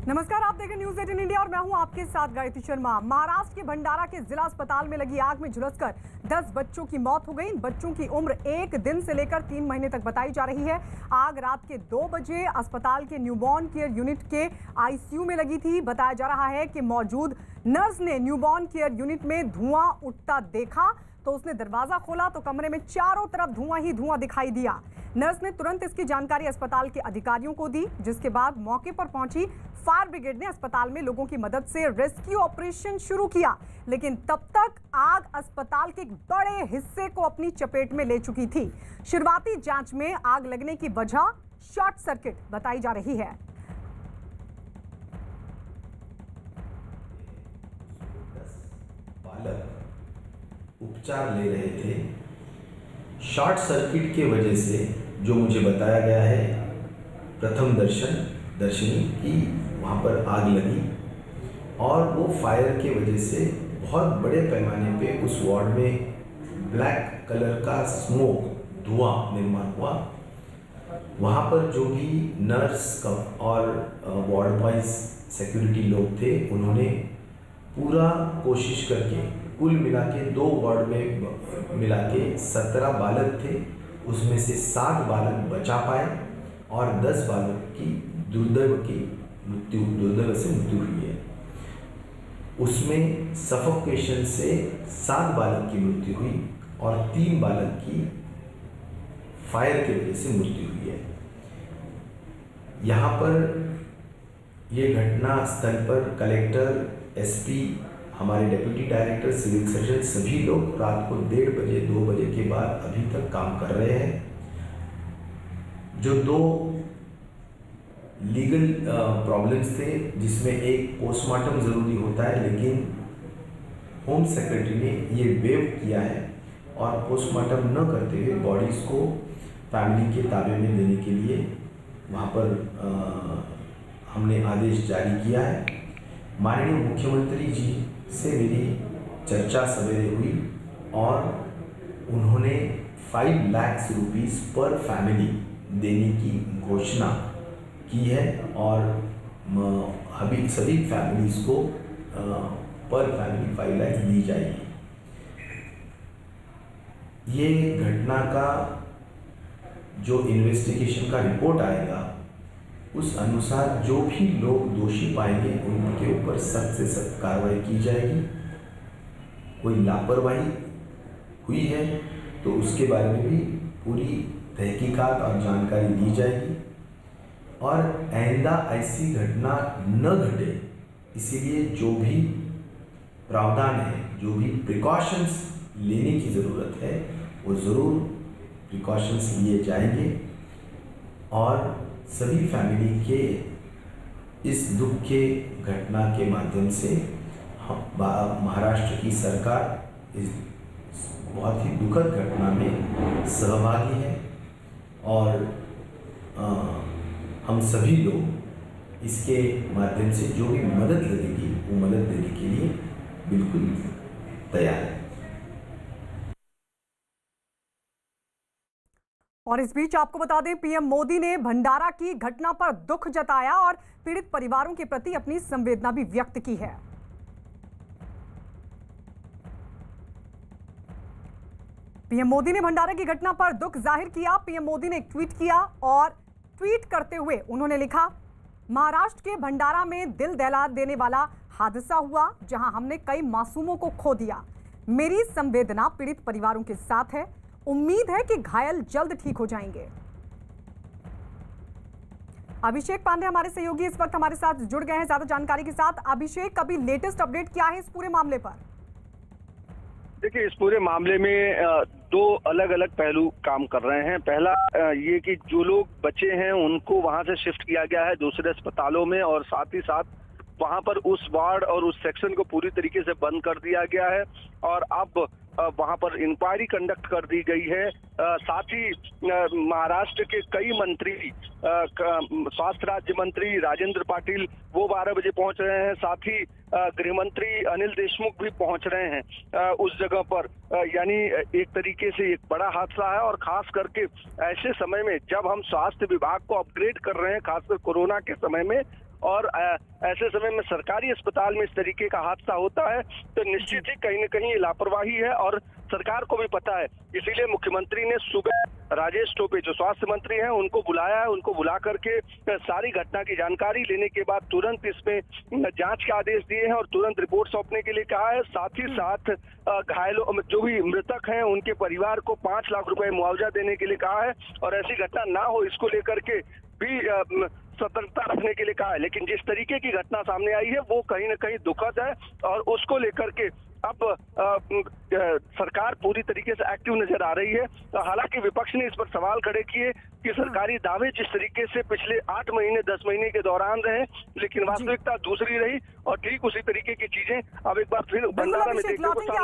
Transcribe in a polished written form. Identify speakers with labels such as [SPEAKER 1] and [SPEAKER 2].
[SPEAKER 1] नमस्कार, आप देख रहे न्यूज 18 इंडिया और मैं हूं आपके साथ गायत्री शर्मा। महाराष्ट्र के भंडारा के जिला अस्पताल में लगी आग में झुलसकर 10 बच्चों की मौत हो गई। इन बच्चों की उम्र 1 दिन से लेकर 3 महीने तक बताई जा रही है। आग रात के 2 बजे अस्पताल के न्यूबॉर्न केयर यूनिट के आईसीयू में लगी थी। बताया जा रहा है कि मौजूद नर्स ने न्यूबॉर्न केयर यूनिट में धुआं उठता देखा तो उसने दरवाजा खोला तो कमरे में चारों तरफ धुआं ही धुआं दिखाई दिया। नर्स ने तुरंत इसकी जानकारी अस्पताल के अधिकारियों को दी, जिसके बाद मौके पर पहुंची फायर ब्रिगेड ने अस्पताल में लोगों की मदद से रेस्क्यू ऑपरेशन शुरू किया, लेकिन तब तक आग अस्पताल के एक बड़े हिस्से को अपनी चपेट में ले चुकी थी। शुरुआती जांच में आग लगने की वजह शॉर्ट सर्किट बताई जा रही है।
[SPEAKER 2] उपचार ले रहे थे, शॉर्ट सर्किट के वजह से जो मुझे बताया गया है, प्रथम दर्शनी की वहाँ पर आग लगी और वो फायर के वजह से बहुत बड़े पैमाने पे उस वार्ड में ब्लैक कलर का स्मोक धुआं निर्माण हुआ। वहाँ पर जो भी नर्स और वार्ड वाइज सिक्योरिटी लोग थे, उन्होंने पूरा कोशिश करके कुल मिला के 2 वार्ड में मिला के 17 बालक थे, उसमें से 7 बालक बचा पाए और 10 बालक की दुर्दैव से मृत्यु हुई है। उसमें सफोकेशन से 7 बालक की मृत्यु हुई और 3 बालक की फायर के वजह से मृत्यु हुई है। यहाँ पर ये घटना स्थल पर कलेक्टर, एसपी, हमारे डिप्टी डायरेक्टर, सिविल सर्जन सभी लोग रात को 1:30 बजे 2 बजे के बाद अभी तक काम कर रहे हैं। जो 2 लीगल प्रॉब्लम्स थे, जिसमें एक पोस्टमार्टम ज़रूरी होता है, लेकिन होम सेक्रेटरी ने ये वेव किया है और पोस्टमार्टम न करते हुए बॉडीज़ को फैमिली के ताबे में देने के लिए वहाँ पर हमने आदेश जारी किया है। माननीय मुख्यमंत्री जी से मेरी चर्चा सवेरे हुई और उन्होंने 5 लाख रुपीस पर फैमिली देने की घोषणा की है और अभी सभी फैमिलीज को पर फैमिली 5 लाख दी जाएगी। ये घटना का जो इन्वेस्टिगेशन का रिपोर्ट आएगा, उस अनुसार जो भी लोग दोषी पाएंगे उनके ऊपर सख्त से सख्त कार्रवाई की जाएगी। कोई लापरवाही हुई है तो उसके बारे में भी पूरी तहकीकात और जानकारी दी जाएगी और आइंदा ऐसी घटना न घटे, इसीलिए जो भी प्रावधान है, जो भी प्रिकॉशंस लेने की ज़रूरत है, वो ज़रूर प्रिकॉशंस लिए जाएंगे और सभी फैमिली के इस दुख के घटना के माध्यम से महाराष्ट्र की सरकार इस बहुत ही दुखद घटना में सहभागी है और हम सभी लोग इसके माध्यम से जो भी मदद लगेगी वो मदद देने के लिए बिल्कुल तैयार है।
[SPEAKER 1] और इस बीच आपको बता दें, पीएम मोदी ने भंडारा की घटना पर दुख जताया और पीड़ित परिवारों के प्रति अपनी संवेदना भी व्यक्त की है। पीएम मोदी ने भंडारा की घटना पर दुख जाहिर किया। पीएम मोदी ने एक ट्वीट किया और ट्वीट करते हुए उन्होंने लिखा, महाराष्ट्र के भंडारा में दिल दहला देने वाला हादसा हुआ, जहां हमने कई मासूमों को खो दिया। मेरी संवेदना पीड़ित परिवारों के साथ है। उम्मीद है कि घायल जल्द ठीक हो जाएंगे। अभिषेक पांडे हमारे सहयोगी इस वक्त हमारे साथ जुड़ गए हैं ज्यादा जानकारी के साथ। अभिषेक, अभी लेटेस्ट अपडेट क्या है इस पूरे मामले पर?
[SPEAKER 3] देखिए, इस पूरे मामले में 2 अलग अलग पहलू काम कर रहे हैं। पहला ये कि जो लोग बचे हैं उनको वहां से शिफ्ट किया गया है दूसरे अस्पतालों में और साथ ही साथ वहां पर उस वार्ड और उस सेक्शन को पूरी तरीके से बंद कर दिया गया है और अब वहां पर इंक्वायरी कंडक्ट कर दी गई है। साथ ही महाराष्ट्र के कई मंत्री, स्वास्थ्य राज्य मंत्री राजेंद्र पाटिल वो 12 बजे पहुंच रहे हैं। साथ ही गृह मंत्री अनिल देशमुख भी पहुंच रहे हैं उस जगह पर। यानी एक तरीके से एक बड़ा हादसा है और खास करके ऐसे समय में जब हम स्वास्थ्य विभाग को अपग्रेड कर रहे हैं, खासकर कोरोना के समय में, और ऐसे समय में सरकारी अस्पताल में इस तरीके का हादसा होता है तो निश्चित ही कहीं न कहीं ये लापरवाही है और सरकार को भी पता है। इसीलिए मुख्यमंत्री ने सुबह राजेश टोपे जो स्वास्थ्य मंत्री हैं उनको बुलाया है। उनको बुला करके सारी घटना की जानकारी लेने के बाद तुरंत इसमें जांच के आदेश दिए हैं और तुरंत रिपोर्ट सौंपने के लिए कहा है। साथ ही साथ घायलों जो भी मृतक हैं उनके परिवार को 5 लाख रुपए मुआवजा देने के लिए कहा है और ऐसी घटना ना हो इसको लेकर के भी सतर्कता रखने के लिए कहा है। लेकिन जिस तरीके की घटना सामने आई है वो कहीं न कहीं दुखद है और उसको लेकर के अब सरकार पूरी तरीके से एक्टिव नजर आ रही है। हालांकि विपक्ष ने इस पर सवाल खड़े किए कि सरकारी दावे जिस तरीके से पिछले 8 महीने 10 महीने के दौरान रहे लेकिन वास्तविकता दूसरी रही और ठीक उसी तरीके की चीजें अब एक बार फिर भंडारा में देखने को सामने